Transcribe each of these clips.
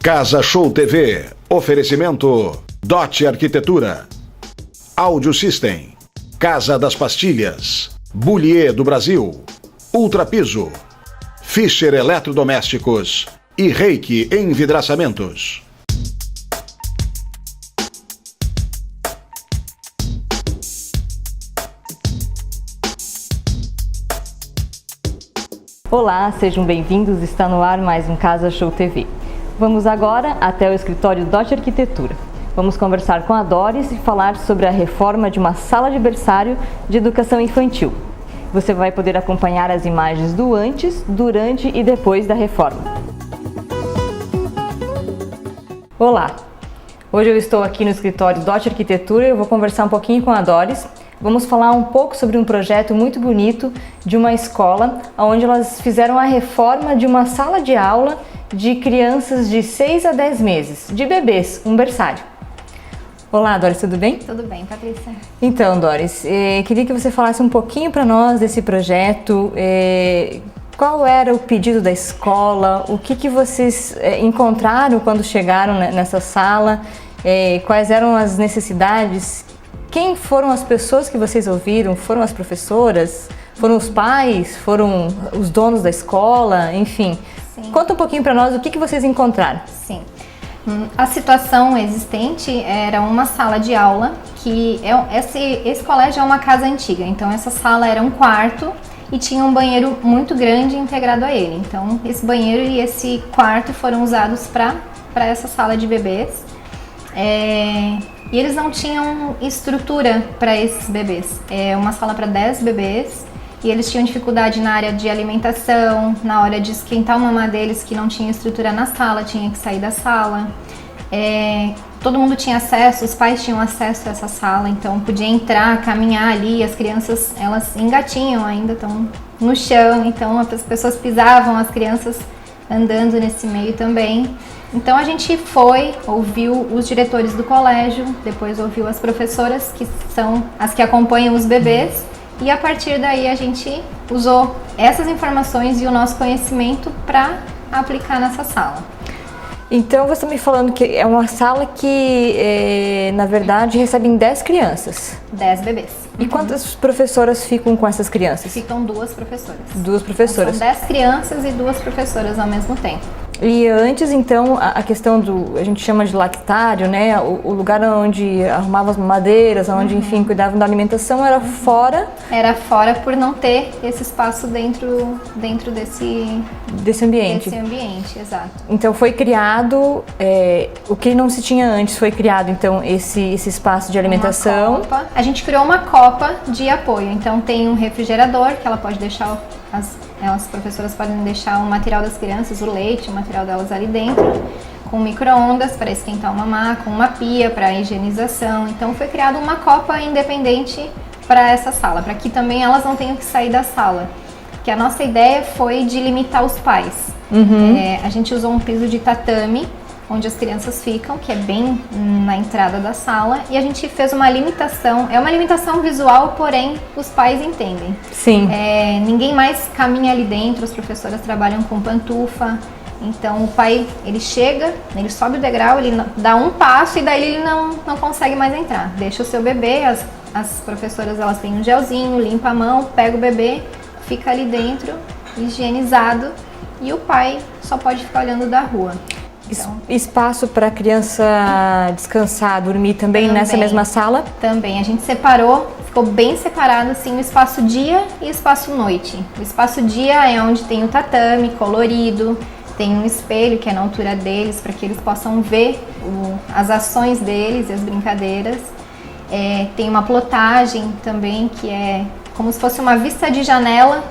Casa Show TV. Oferecimento Dot Arquitetura, Audio System, Casa das Pastilhas, Bullier do Brasil, Ultrapiso, Fischer Eletrodomésticos e Reiki Envidraçamentos. Olá, sejam bem-vindos, está no ar mais um Casa Show TV. Vamos agora até o escritório Dot Arquitetura. Vamos conversar com a Doris e falar sobre a reforma de uma sala de berçário de educação infantil. Você vai poder acompanhar as imagens do antes, durante e depois da reforma. Olá! Hoje eu estou aqui no escritório Dot Arquitetura e eu vou conversar um pouquinho com a Doris. Vamos falar um pouco sobre um projeto muito bonito de uma escola, onde elas fizeram a reforma de uma sala de aula de crianças de 6 a 10 meses, de bebês, um berçário. Olá, Doris, tudo bem? Tudo bem, Patrícia. Então, Doris, queria que você falasse um pouquinho para nós desse projeto. Qual era o pedido da escola? O que vocês encontraram quando chegaram nessa sala? Quais eram as necessidades? Quem foram as pessoas que vocês ouviram? Foram as professoras? Foram os pais? Foram os donos da escola? Enfim, sim. Conta um pouquinho para nós o que vocês encontraram. Sim. A situação existente era uma sala de aula, que esse colégio é uma casa antiga, então essa sala era um quarto e tinha um banheiro muito grande integrado a ele. Então esse banheiro e esse quarto foram usados para essa sala de bebês. E eles não tinham estrutura para esses bebês. É uma sala para 10 bebês e eles tinham dificuldade na área de alimentação, na hora de esquentar o mamá deles, que não tinha estrutura na sala, tinha que sair da sala. Todo mundo tinha acesso, os pais tinham acesso a essa sala, então podia entrar, caminhar ali. As crianças, elas engatinham ainda, estão no chão, então as pessoas pisavam, as crianças andando nesse meio também. Então a gente ouviu os diretores do colégio, depois ouviu as professoras, que são as que acompanham os bebês, e a partir daí a gente usou essas informações e o nosso conhecimento para aplicar nessa sala. Então você está me falando que é uma sala que, na verdade, recebe 10 crianças. 10 bebês. E quantas professoras ficam com essas crianças? Ficam 2 professoras. 2 professoras. Então, são 10 crianças e 2 professoras ao mesmo tempo. E antes, então, a questão a gente chama de lactário, né? O lugar onde arrumavam as mamadeiras, onde, enfim, cuidavam da alimentação, era fora? Era fora por não ter esse espaço dentro desse ambiente. Desse ambiente, exato. Então foi criado, o que não se tinha antes, foi criado, então, esse espaço de alimentação. Uma copa. A gente criou uma copa de apoio, então tem um refrigerador que ela pode deixar, as professoras podem deixar o material das crianças, o leite, o material delas ali dentro, com micro-ondas para esquentar o mamá, com uma pia para higienização. Então foi criada uma copa independente para essa sala, para que também elas não tenham que sair da sala. Que a nossa ideia foi de limitar os pais. A gente usou um piso de tatame, onde as crianças ficam, que é bem na entrada da sala, e a gente fez uma limitação, é uma limitação visual, porém os pais entendem. Sim. Ninguém mais caminha ali dentro, as professoras trabalham com pantufa, então o pai, ele chega, ele sobe o degrau, ele dá um passo e daí ele não consegue mais entrar. Deixa o seu bebê, as professoras, elas têm um gelzinho, limpa a mão, pega o bebê, fica ali dentro, higienizado, e o pai só pode ficar olhando da rua. Então, espaço para a criança descansar, dormir também nessa mesma sala? Também, a gente separou, ficou bem separado assim o espaço dia e o espaço noite. O espaço dia é onde tem o tatame colorido, tem um espelho que é na altura deles, para que eles possam ver as ações deles e as brincadeiras. Tem uma plotagem também, que é como se fosse uma vista de janela,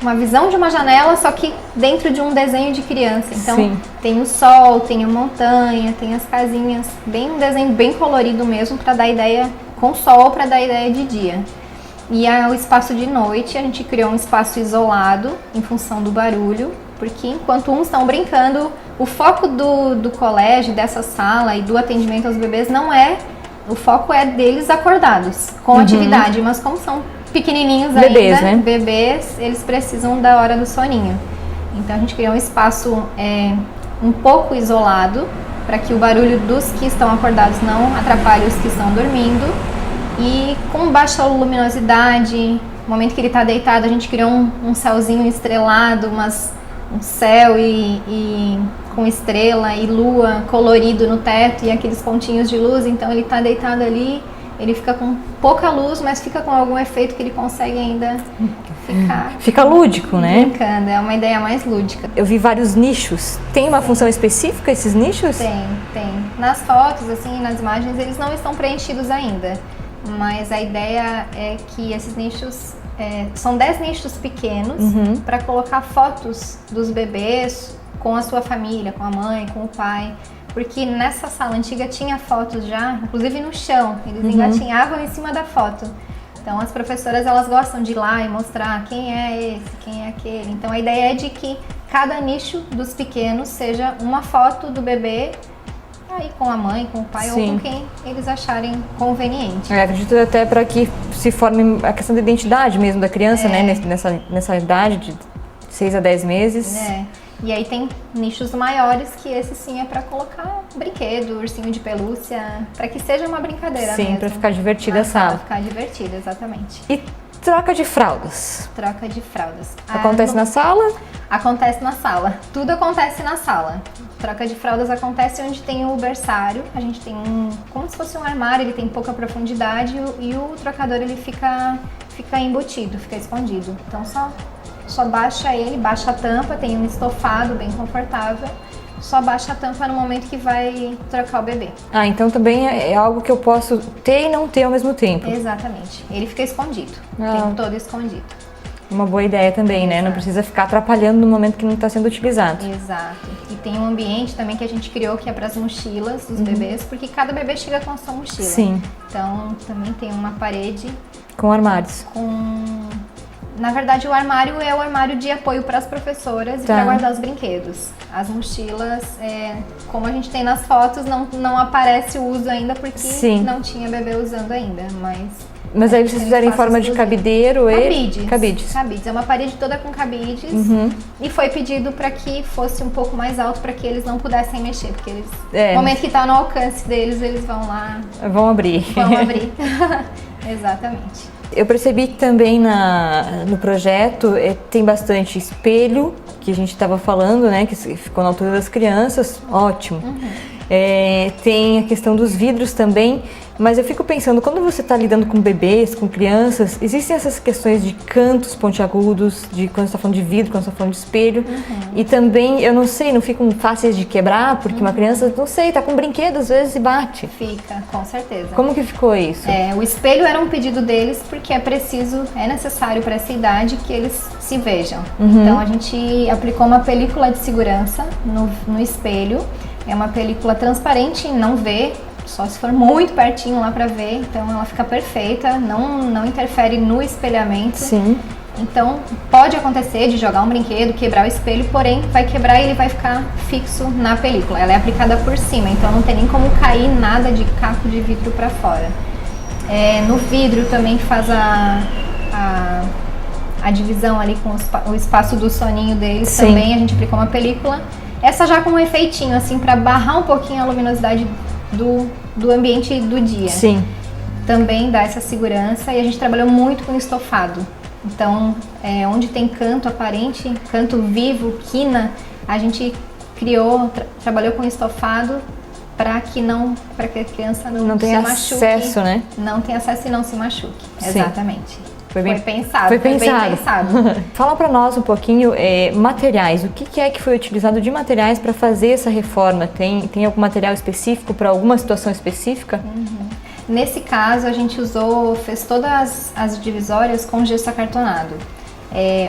uma visão de uma janela, só que dentro de um desenho de criança. Então, sim, tem o sol, tem a montanha, tem as casinhas, um desenho bem colorido mesmo, para dar ideia, com sol, para dar ideia de dia. E o espaço de noite, a gente criou um espaço isolado, em função do barulho, porque enquanto uns estão brincando, o foco do colégio, dessa sala e do atendimento aos bebês o foco é deles acordados, com atividade, mas como são pequenininhos bebês, ainda, né? Bebês, eles precisam da hora do soninho. Então a gente criou um espaço um pouco isolado, para que o barulho dos que estão acordados não atrapalhe os que estão dormindo. E com baixa luminosidade, no momento que ele está deitado, a gente criou um céuzinho estrelado, um céu e com estrela e lua colorido no teto e aqueles pontinhos de luz. Então ele está deitado ali, ele fica com pouca luz, mas fica com algum efeito que ele consegue ainda Fica lúdico, né? Brincando, é uma ideia mais lúdica. Eu vi vários nichos. Tem uma função específica esses nichos? Tem. Nas fotos, assim, nas imagens, eles não estão preenchidos ainda. Mas a ideia é que esses nichos... são 10 nichos pequenos para colocar fotos dos bebês com a sua família, com a mãe, com o pai. Porque nessa sala antiga tinha fotos já, inclusive no chão. Eles engatinhavam em cima da foto. Então as professoras, elas gostam de ir lá e mostrar quem é esse, quem é aquele. Então a ideia é de que cada nicho dos pequenos seja uma foto do bebê, aí com a mãe, com o pai ou com quem eles acharem conveniente. Acredito até para que se forme a questão da identidade mesmo da criança, né? Nessa idade de 6 a 10 meses. E aí tem nichos maiores que esse sim é para colocar brinquedo, ursinho de pelúcia, para que seja uma brincadeira mesmo. Sim, para ficar divertida a sala. Para ficar divertida, exatamente. E troca de fraldas? Troca de fraldas. Acontece na sala? Acontece na sala. Tudo acontece na sala. Troca de fraldas acontece onde tem o berçário. A gente tem como se fosse um armário, ele tem pouca profundidade e o trocador ele fica embutido, fica escondido. Então só baixa ele, baixa a tampa, tem um estofado bem confortável. Só baixa a tampa no momento que vai trocar o bebê. Então também é algo que eu posso ter e não ter ao mesmo tempo. Exatamente. Ele fica escondido, o tempo todo escondido. Uma boa ideia também, né? Não precisa ficar atrapalhando no momento que não está sendo utilizado. Exato. E tem um ambiente também que a gente criou que é para as mochilas dos bebês, porque cada bebê chega com a sua mochila. Sim. Então também tem uma parede com armários. Na verdade, o armário é o armário de apoio para as professoras e para guardar os brinquedos. As mochilas, como a gente tem nas fotos, não aparece o uso ainda porque não tinha bebê usando ainda, Mas aí vocês fizeram em forma de cabideiro? Cabides. É uma parede toda com cabides e foi pedido para que fosse um pouco mais alto para que eles não pudessem mexer, porque eles, no momento que está no alcance deles, eles vão lá... Vão abrir. Exatamente. Eu percebi que também no projeto tem bastante espelho, que a gente estava falando, né, que ficou na altura das crianças, ótimo. Tem a questão dos vidros também, mas eu fico pensando, quando você está lidando com bebês, com crianças, existem essas questões de cantos pontiagudos, de quando você está falando de vidro, quando você está falando de espelho, e também, eu não sei, não ficam fáceis de quebrar, porque uma criança, não sei, está com um brinquedo às vezes e bate. Fica, com certeza. Como que ficou isso? O espelho era um pedido deles porque é necessário para essa idade que eles se vejam. Então a gente aplicou uma película de segurança no espelho, é uma película transparente, não vê, só se for muito pertinho lá para ver, então ela fica perfeita, não interfere no espelhamento. Sim. Então pode acontecer de jogar um brinquedo, quebrar o espelho, porém vai quebrar e ele vai ficar fixo na película. Ela é aplicada por cima, então não tem nem como cair nada de caco de vidro para fora. No vidro também faz a divisão ali com o espaço do soninho deles. Sim. Também a gente aplicou uma película. Essa já com um efeitinho assim para barrar um pouquinho a luminosidade do ambiente do dia. Sim. Também dá essa segurança e a gente trabalhou muito com estofado. Então, onde tem canto aparente, canto vivo, quina, a gente trabalhou com estofado para que a criança não se machuque. Acesso, né? Não tem acesso e não se machuque. Sim. Exatamente. Foi bem pensado. Fala para nós um pouquinho, materiais. O que é que foi utilizado de materiais para fazer essa reforma? Tem algum material específico para alguma situação específica? Nesse caso, a gente fez todas as divisórias com gesso acartonado.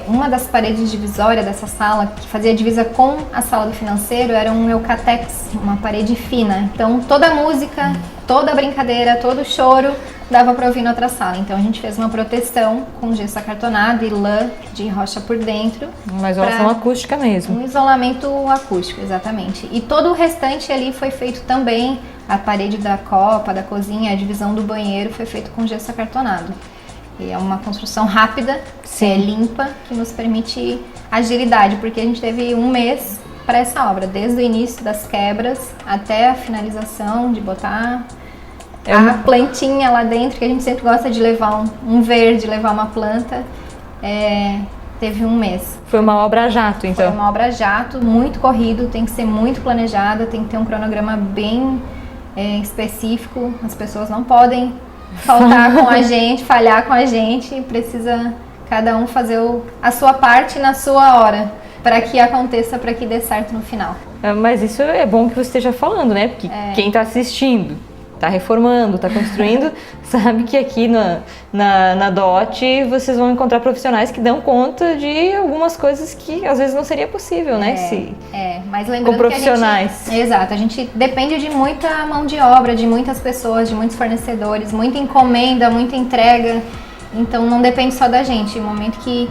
Uma das paredes divisórias dessa sala, que fazia divisa com a sala do financeiro, era um Eucatex, uma parede fina. Então, toda a música, toda a brincadeira, todo o choro dava para ouvir na outra sala. Então, a gente fez uma proteção com gesso acartonado e lã de rocha por dentro. Uma isolação acústica mesmo. Um isolamento acústico, exatamente. E todo o restante ali foi feito também, a parede da copa, da cozinha, a divisão do banheiro foi feito com gesso acartonado. E é uma construção rápida, limpa, que nos permite agilidade, porque a gente teve um mês para essa obra, desde o início das quebras até a finalização, de botar a plantinha lá dentro, que a gente sempre gosta de levar um verde, levar uma planta. Teve 1 mês. Foi uma obra a jato, então? Foi uma obra a jato, muito corrido, tem que ser muito planejada, tem que ter um cronograma bem específico. As pessoas não podem faltar com a gente, falhar com a gente, precisa cada um fazer a sua parte na sua hora, para que aconteça, para que dê certo no final. Mas isso é bom que você esteja falando, né? Porque quem está assistindo, está reformando, está construindo, sabe que aqui na DOT vocês vão encontrar profissionais que dão conta de algumas coisas que às vezes não seria possível, né? Mas lembrando com profissionais. Que a gente depende de muita mão de obra, de muitas pessoas, de muitos fornecedores, muita encomenda, muita entrega, então não depende só da gente. No momento que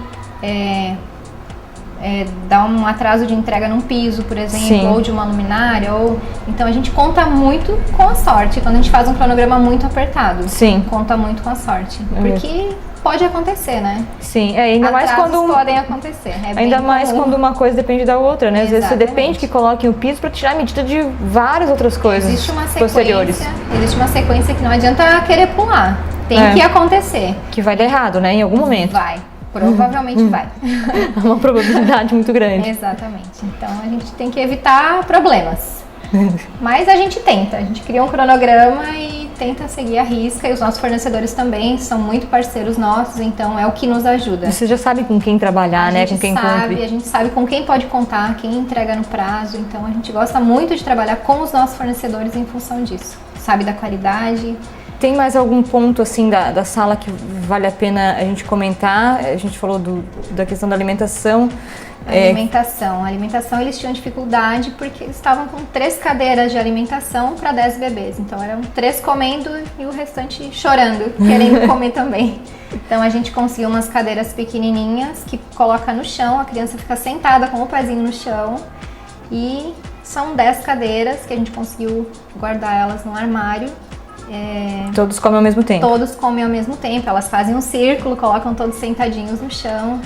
dá um atraso de entrega num piso, por exemplo, Sim. ou de uma luminária, então a gente conta muito com a sorte, quando a gente faz um cronograma muito apertado. Sim. Conta muito com a sorte, porque pode acontecer, né? Sim, ainda mais Atrasos podem acontecer. Ainda mais quando uma coisa depende da outra, né? Às vezes você Exatamente. depende que coloquem o piso para tirar a medida de várias outras coisas posteriores. Existe uma sequência que não adianta querer pular. Tem que acontecer. Que vai dar errado, né? Em algum momento. Vai. Provavelmente vai. É uma probabilidade muito grande. Exatamente. Então a gente tem que evitar problemas. Mas a gente tenta. A gente cria um cronograma e tenta seguir a risca. E os nossos fornecedores também são muito parceiros nossos, então é o que nos ajuda. Você já sabe com quem trabalhar, né? Com quem cumpre. A gente sabe com quem pode contar, quem entrega no prazo. Então a gente gosta muito de trabalhar com os nossos fornecedores em função disso. Sabe da qualidade. Tem mais algum ponto assim da sala que vale a pena a gente comentar? A gente falou da questão da alimentação. A alimentação eles tinham dificuldade porque eles estavam com 3 cadeiras de alimentação para 10 bebês. Então eram 3 comendo e o restante chorando, querendo comer também. Então a gente conseguiu umas cadeiras pequenininhas que coloca no chão, a criança fica sentada com o pezinho no chão. E são 10 cadeiras que a gente conseguiu guardar elas no armário. Todos comem ao mesmo tempo? Todos comem ao mesmo tempo, elas fazem um círculo, colocam todos sentadinhos no chão.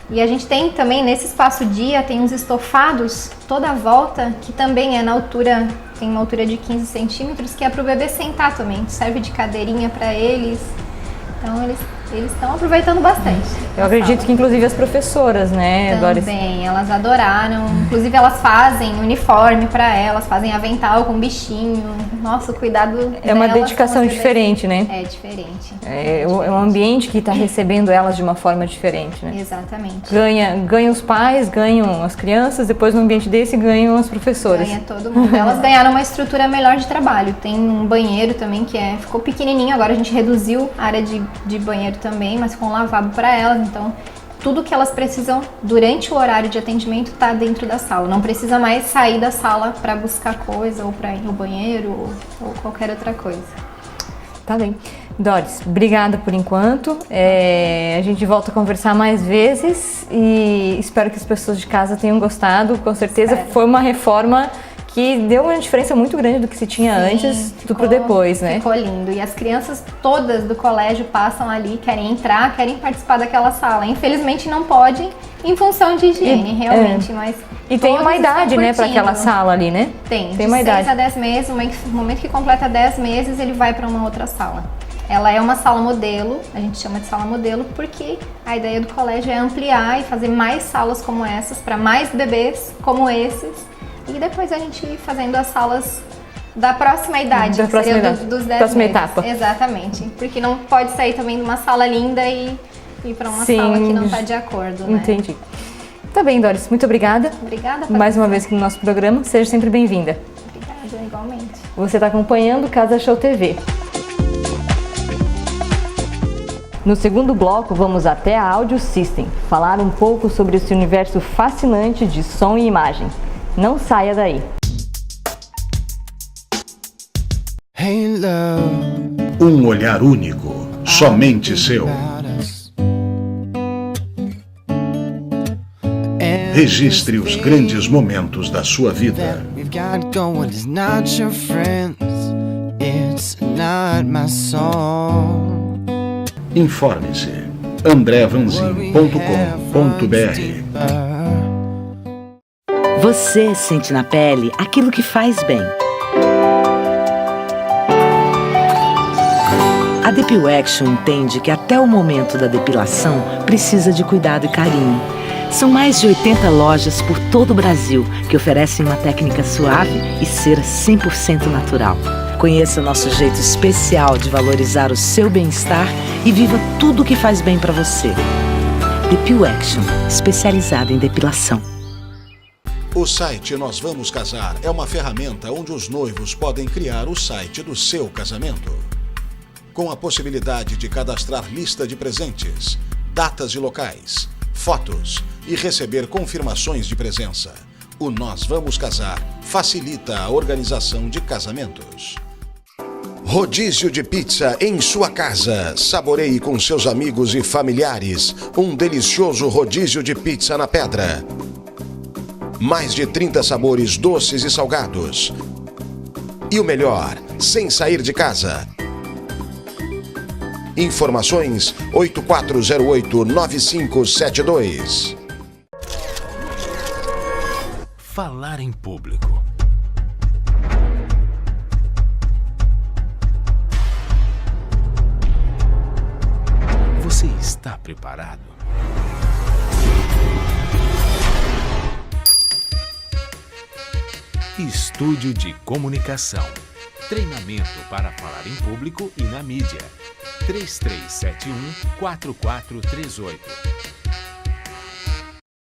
E a gente tem também, nesse espaço dia, tem uns estofados toda a volta, que também é na altura, tem uma altura de 15 centímetros, que é para o bebê sentar também, serve de cadeirinha para eles. Então eles estão aproveitando bastante. Eu acredito que inclusive as professoras, né, Doris? Também, elas adoraram. Inclusive elas fazem uniforme para elas, fazem avental com bichinho. Nossa, o cuidado é uma delas dedicação diferente, né? É diferente. É um ambiente que está recebendo elas de uma forma diferente, né? Exatamente. Ganha os pais, ganham as crianças, depois no ambiente desse ganham as professoras. Ganha todo mundo. Elas ganharam uma estrutura melhor de trabalho. Tem um banheiro também que ficou pequenininho, agora a gente reduziu a área de banheiro também, mas ficou um lavabo para elas, então tudo que elas precisam durante o horário de atendimento está dentro da sala, não precisa mais sair da sala para buscar coisa ou para ir no banheiro ou qualquer outra coisa. Tá bem. Doris, obrigada por enquanto, a gente volta a conversar mais vezes e espero que as pessoas de casa tenham gostado, com certeza foi uma reforma que deu uma diferença muito grande do que se tinha antes pro depois, né? Ficou lindo. E as crianças todas do colégio passam ali, querem entrar, querem participar daquela sala. Infelizmente não podem, em função de higiene, realmente, mas... E tem uma idade, né, para aquela sala ali, né? Tem uma idade. 6 a 10 meses, no momento que completa 10 meses, ele vai para uma outra sala. Ela é uma sala modelo, a gente chama de sala modelo, porque a ideia do colégio é ampliar e fazer mais salas como essas, para mais bebês como esses. E depois a gente ir fazendo as salas da próxima idade, dos 10 próxima meses. etapa. Exatamente, porque não pode sair também de uma sala linda e ir para uma sala que não está de acordo, né? Entendi. Tá bem, Doris, muito obrigada. Obrigada. Mais uma vez aqui no nosso programa, seja sempre bem-vinda. Obrigada, igualmente. Você está acompanhando Casa Show TV. No segundo bloco, vamos até a Audio System, falar um pouco sobre esse universo fascinante de som e imagem. Não saia daí. Um olhar único, somente seu. Registre os grandes momentos da sua vida. Informe-se andrevanzin.com.br. Você sente na pele aquilo que faz bem. A Depil Action entende que até o momento da depilação precisa de cuidado e carinho. São mais de 80 lojas por todo o Brasil que oferecem uma técnica suave e cera 100% natural. Conheça o nosso jeito especial de valorizar o seu bem-estar e viva tudo o que faz bem para você. Depil Action, especializada em depilação. O site Nós Vamos Casar é uma ferramenta onde os noivos podem criar o site do seu casamento, com a possibilidade de cadastrar lista de presentes, datas e locais, fotos e receber confirmações de presença. O Nós Vamos Casar facilita a organização de casamentos. Rodízio de pizza em sua casa. Saboreie com seus amigos e familiares um delicioso rodízio de pizza na pedra. Mais de 30 sabores doces e salgados. E o melhor, sem sair de casa. Informações 8408-9572. Falar em público. Você está preparado? Estúdio de Comunicação. Treinamento para falar em público e na mídia. 3371-4438.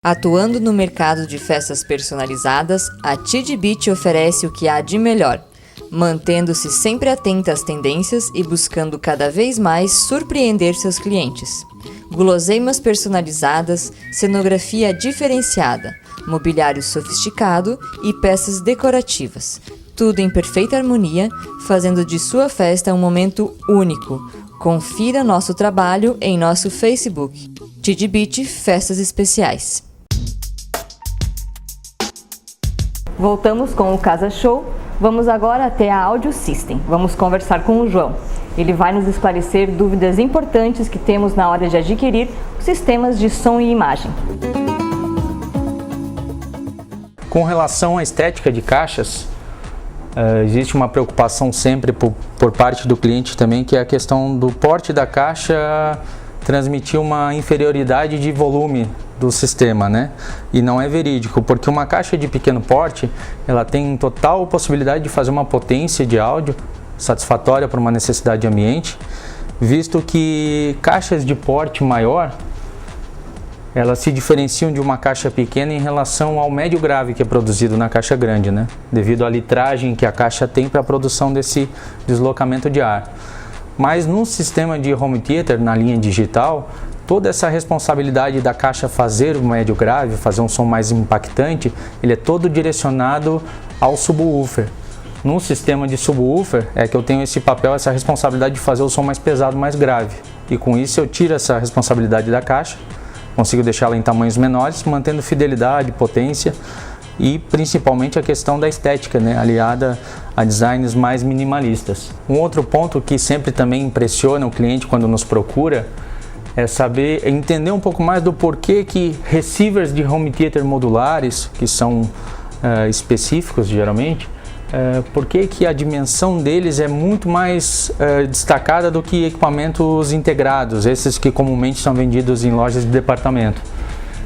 Atuando no mercado de festas personalizadas, a TIDBIT oferece o que há de melhor, mantendo-se sempre atenta às tendências e buscando cada vez mais surpreender seus clientes. Guloseimas personalizadas, cenografia diferenciada, mobiliário sofisticado e peças decorativas. Tudo em perfeita harmonia, fazendo de sua festa um momento único. Confira nosso trabalho em nosso Facebook. TIDBIT Festas Especiais. Voltamos com o Casa Show. Vamos agora até a Audio System. Vamos conversar com o João. Ele vai nos esclarecer dúvidas importantes que temos na hora de adquirir os sistemas de som e imagem. Com relação à estética de caixas, existe uma preocupação sempre por parte do cliente também, que é a questão do porte da caixa transmitir uma inferioridade de volume do sistema, né? E não é verídico, porque uma caixa de pequeno porte, ela tem total possibilidade de fazer uma potência de áudio satisfatória para uma necessidade de ambiente, visto que caixas de porte maior, elas se diferenciam de uma caixa pequena em relação ao médio grave que é produzido na caixa grande, né? Devido à litragem que a caixa tem para a produção desse deslocamento de ar. Mas no sistema de home theater, na linha digital, toda essa responsabilidade da caixa fazer o médio grave, fazer um som mais impactante, ele é todo direcionado ao subwoofer. No sistema de subwoofer é que eu tenho esse papel, essa responsabilidade de fazer o som mais pesado, mais grave. E com isso eu tiro essa responsabilidade da caixa, consigo deixá-la em tamanhos menores, mantendo fidelidade, potência e principalmente a questão da estética, né, aliada a designs mais minimalistas. Um outro ponto que sempre também impressiona o cliente quando nos procura é saber, entender um pouco mais do porquê que receivers de home theater modulares, que são específicos geralmente, por que a dimensão deles é muito mais destacada do que equipamentos integrados, esses que comumente são vendidos em lojas de departamento.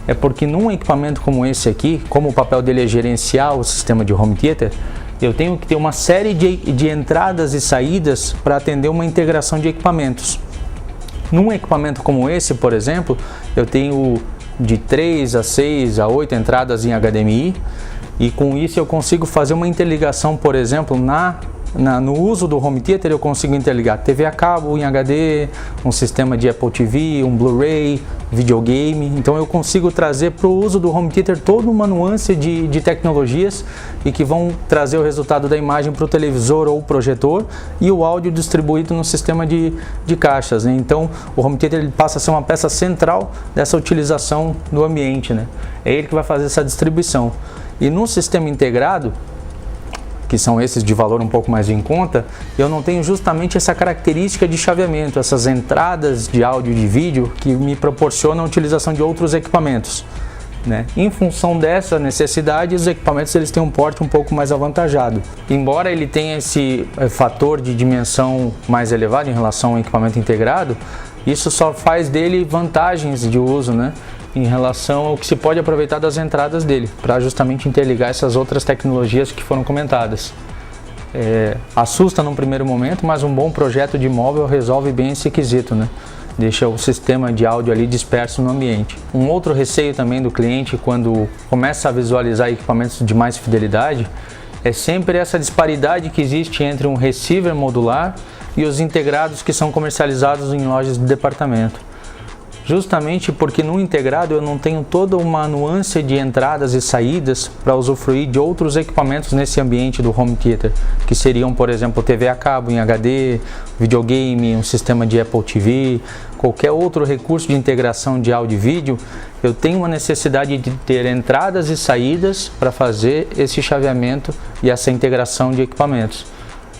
É porque num equipamento como esse aqui, como o papel dele é gerenciar o sistema de home theater, eu tenho que ter uma série de entradas e saídas para atender uma integração de equipamentos. Num equipamento como esse, por exemplo, eu tenho de 3 a 6 a 8 entradas em HDMI, e com isso eu consigo fazer uma interligação, por exemplo, no uso do home theater eu consigo interligar TV a cabo em HD, um sistema de Apple TV, um Blu-ray, videogame. Então eu consigo trazer para o uso do home theater toda uma nuance de tecnologias e que vão trazer o resultado da imagem para o televisor ou projetor e o áudio distribuído no sistema de caixas, né? Então o home theater ele passa a ser uma peça central dessa utilização do ambiente, né? É ele que vai fazer essa distribuição. E no sistema integrado, que são esses de valor um pouco mais em conta, eu não tenho justamente essa característica de chaveamento, essas entradas de áudio e de vídeo que me proporcionam a utilização de outros equipamentos. né? Em função dessa necessidade, os equipamentos eles têm um porte um pouco mais avantajado. Embora ele tenha esse fator de dimensão mais elevado em relação ao equipamento integrado, isso só faz dele vantagens de uso, né? Em relação ao que se pode aproveitar das entradas dele, para justamente interligar essas outras tecnologias que foram comentadas. Assusta num primeiro momento, mas um bom projeto de móvel resolve bem esse quesito, né? Deixa o sistema de áudio ali disperso no ambiente. Um outro receio também do cliente quando começa a visualizar equipamentos de mais fidelidade é sempre essa disparidade que existe entre um receiver modular e os integrados que são comercializados em lojas de departamento. Justamente porque no integrado eu não tenho toda uma nuance de entradas e saídas para usufruir de outros equipamentos nesse ambiente do home theater, que seriam, por exemplo, TV a cabo em HD, videogame, um sistema de Apple TV, qualquer outro recurso de integração de áudio e vídeo. Eu tenho uma necessidade de ter entradas e saídas para fazer esse chaveamento e essa integração de equipamentos.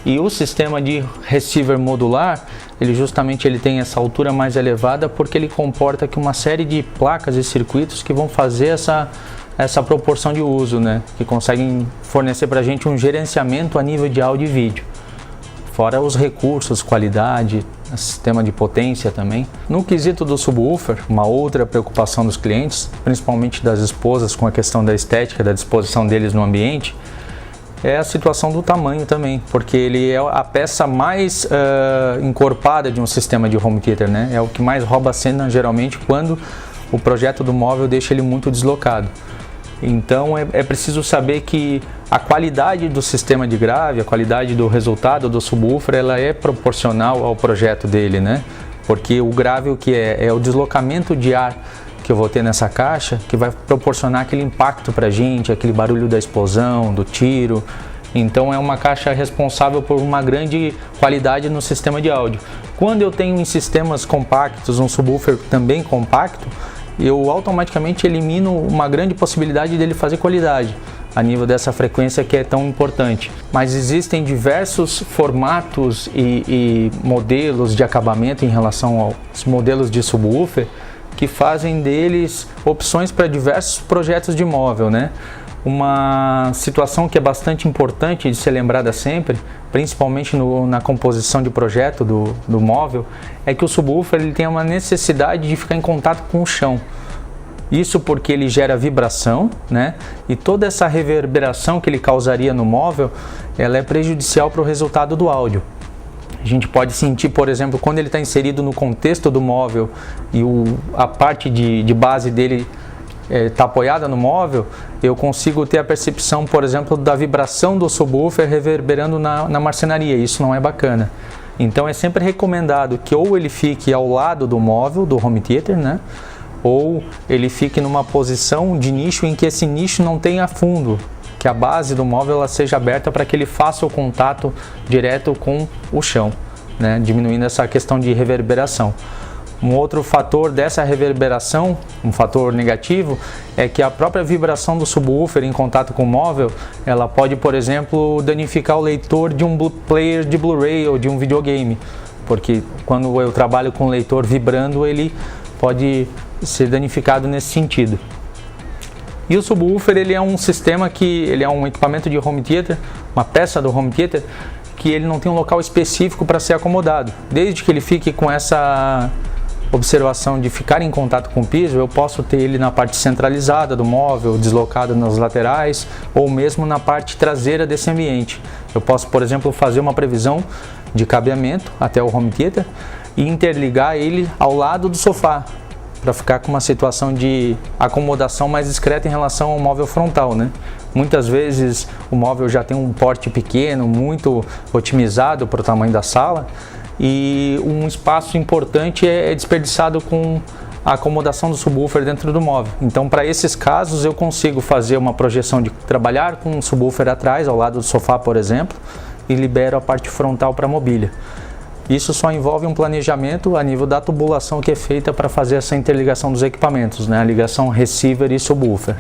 E o sistema de receiver modular, ele tem essa altura mais elevada porque ele comporta aqui uma série de placas e circuitos que vão fazer essa proporção de uso, né? Que conseguem fornecer para a gente um gerenciamento a nível de áudio e vídeo. Fora os recursos, qualidade, sistema de potência também. No quesito do subwoofer, uma outra preocupação dos clientes, principalmente das esposas com a questão da estética, da disposição deles no ambiente, é a situação do tamanho também, porque ele é a peça mais encorpada de um sistema de home theater, né? É o que mais rouba a cena geralmente quando o projeto do móvel deixa ele muito deslocado. Então é preciso saber que a qualidade do sistema de grave, a qualidade do resultado do subwoofer, ela é proporcional ao projeto dele, né? Porque o grave o que é o deslocamento de ar que eu vou ter nessa caixa, que vai proporcionar aquele impacto pra gente, aquele barulho da explosão, do tiro. Então é uma caixa responsável por uma grande qualidade no sistema de áudio. Quando eu tenho em sistemas compactos um subwoofer também compacto, eu automaticamente elimino uma grande possibilidade dele fazer qualidade a nível dessa frequência que é tão importante. Mas existem diversos formatos e modelos de acabamento em relação aos modelos de subwoofer que fazem deles opções para diversos projetos de móvel, né? Uma situação que é bastante importante de ser lembrada sempre, principalmente na composição de projeto do móvel, é que o subwoofer ele tem uma necessidade de ficar em contato com o chão. Isso porque ele gera vibração, né? E toda essa reverberação que ele causaria no móvel, ela é prejudicial para o resultado do áudio. A gente pode sentir, por exemplo, quando ele está inserido no contexto do móvel e a parte de base dele está apoiada no móvel, eu consigo ter a percepção, por exemplo, da vibração do subwoofer reverberando na marcenaria. Isso não é bacana. Então é sempre recomendado que ou ele fique ao lado do móvel, do home theater, né? Ou ele fique numa posição de nicho em que esse nicho não tenha fundo, que a base do móvel ela seja aberta para que ele faça o contato direto com o chão, né? Diminuindo essa questão de reverberação. Um outro fator dessa reverberação, um fator negativo, é que a própria vibração do subwoofer em contato com o móvel, ela pode, por exemplo, danificar o leitor de um player de Blu-ray ou de um videogame, porque quando eu trabalho com o leitor vibrando, ele pode ser danificado nesse sentido. E o subwoofer ele é um sistema ele é um equipamento de home theater, uma peça do home theater, que ele não tem um local específico para ser acomodado. Desde que ele fique com essa observação de ficar em contato com o piso, eu posso ter ele na parte centralizada do móvel, deslocado nas laterais, ou mesmo na parte traseira desse ambiente. Eu posso, por exemplo, fazer uma previsão de cabeamento até o home theater e interligar ele ao lado do sofá, para ficar com uma situação de acomodação mais discreta em relação ao móvel frontal, né? Muitas vezes o móvel já tem um porte pequeno, muito otimizado para o tamanho da sala, e um espaço importante é desperdiçado com a acomodação do subwoofer dentro do móvel. Então, para esses casos, eu consigo fazer uma projeção de trabalhar com um subwoofer atrás, ao lado do sofá, por exemplo, e libero a parte frontal para a mobília. Isso só envolve um planejamento a nível da tubulação que é feita para fazer essa interligação dos equipamentos, né? A ligação receiver e subwoofer.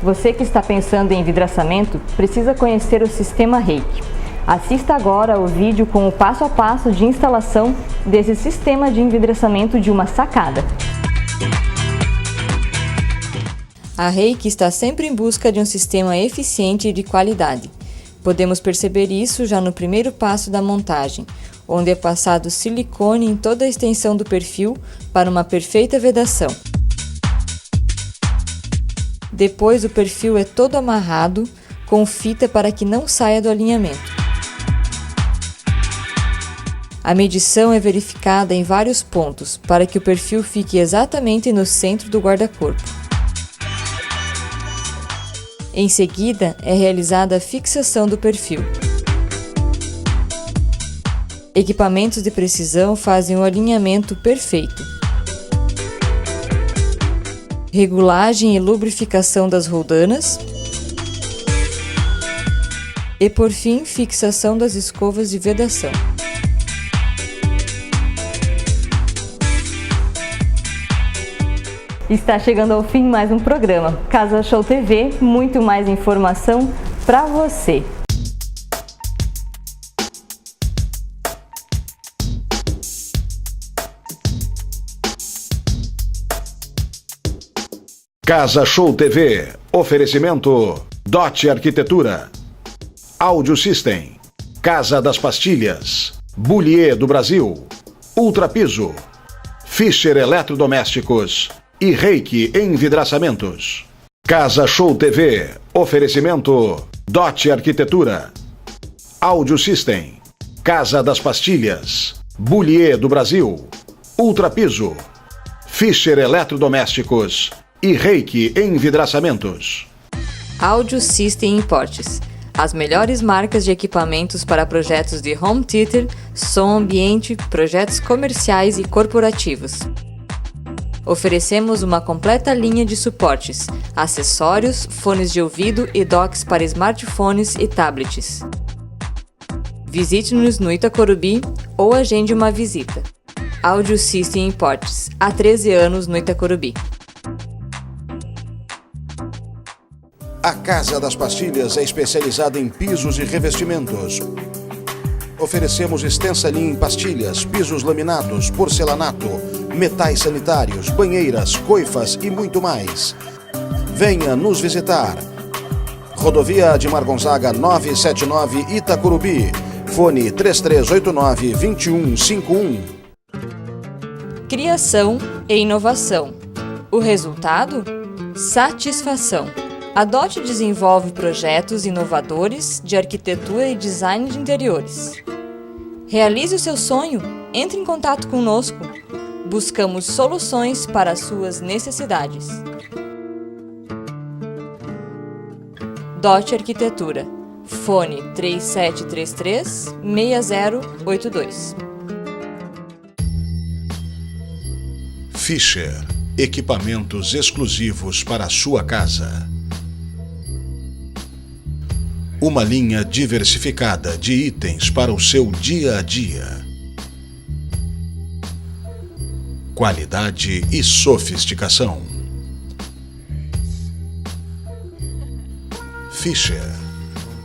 Você que está pensando em vidraçamento, precisa conhecer o sistema Reiki. Assista agora o vídeo com o passo a passo de instalação desse sistema de envidraçamento de uma sacada. A Reiki está sempre em busca de um sistema eficiente e de qualidade. Podemos perceber isso já no primeiro passo da montagem, onde é passado silicone em toda a extensão do perfil para uma perfeita vedação. Depois o perfil é todo amarrado com fita para que não saia do alinhamento. A medição é verificada em vários pontos para que o perfil fique exatamente no centro do guarda-corpo. Em seguida, é realizada a fixação do perfil. Equipamentos de precisão fazem o alinhamento perfeito. Regulagem e lubrificação das roldanas. E, por fim, fixação das escovas de vedação. Está chegando ao fim mais um programa. Casa Show TV, muito mais informação para você. Casa Show TV, oferecimento Dot Arquitetura, Audio System, Casa das Pastilhas, Bullier do Brasil, Ultrapiso, Fischer Eletrodomésticos e Reiki Envidraçamentos. Casa Show TV, oferecimento Dot Arquitetura, Audio System, Casa das Pastilhas, Bullier do Brasil, Ultrapiso, Fischer Eletrodomésticos e Reiki Envidraçamentos. Audio System Importes. As melhores marcas de equipamentos para projetos de home theater, som ambiente, projetos comerciais e corporativos. Oferecemos uma completa linha de suportes, acessórios, fones de ouvido e docks para smartphones e tablets. Visite-nos no Itacorubi ou agende uma visita. Audio System Importes, há 13 anos no Itacorubi. A Casa das Pastilhas é especializada em pisos e revestimentos. Oferecemos extensa linha em pastilhas, pisos laminados, porcelanato, metais sanitários, banheiras, coifas e muito mais. Venha nos visitar. Rodovia Admar Gonzaga 979 Itacorubi. Fone 3389-2151. Criação e inovação. O resultado? Satisfação. A DOT desenvolve projetos inovadores de arquitetura e design de interiores. Realize o seu sonho, entre em contato conosco. Buscamos soluções para as suas necessidades. DOT Arquitetura. Fone 3733-6082. Fischer. Equipamentos exclusivos para a sua casa. Uma linha diversificada de itens para o seu dia a dia. Qualidade e sofisticação. Fischer.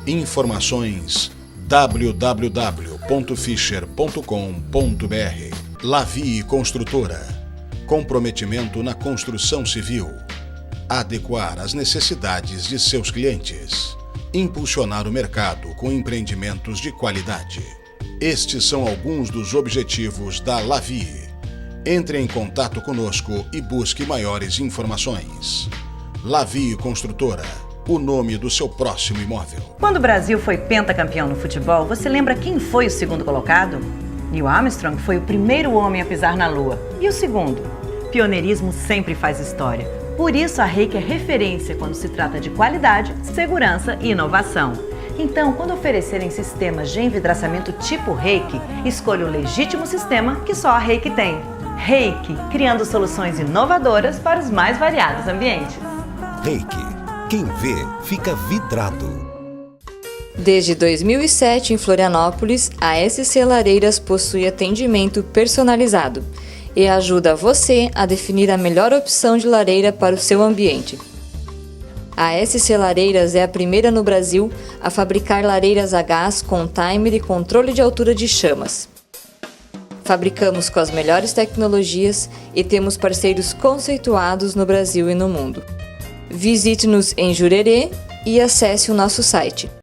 Informações www.fischer.com.br. Lavie Construtora. Comprometimento na construção civil. Adequar às necessidades de seus clientes. Impulsionar o mercado com empreendimentos de qualidade. Estes são alguns dos objetivos da Lavie. Entre em contato conosco e busque maiores informações. Lavie Construtora, o nome do seu próximo imóvel. Quando o Brasil foi pentacampeão no futebol, você lembra quem foi o segundo colocado? Neil Armstrong foi o primeiro homem a pisar na Lua. E o segundo? Pioneirismo sempre faz história. Por isso a Reiki é referência quando se trata de qualidade, segurança e inovação. Então, quando oferecerem sistemas de envidraçamento tipo Reiki, escolha o legítimo sistema que só a Reiki tem. Reiki, criando soluções inovadoras para os mais variados ambientes. Reiki, quem vê fica vidrado. Desde 2007, em Florianópolis, a SC Lareiras possui atendimento personalizado e ajuda você a definir a melhor opção de lareira para o seu ambiente. A SC Lareiras é a primeira no Brasil a fabricar lareiras a gás com timer e controle de altura de chamas. Fabricamos com as melhores tecnologias e temos parceiros conceituados no Brasil e no mundo. Visite-nos em Jurerê e acesse o nosso site.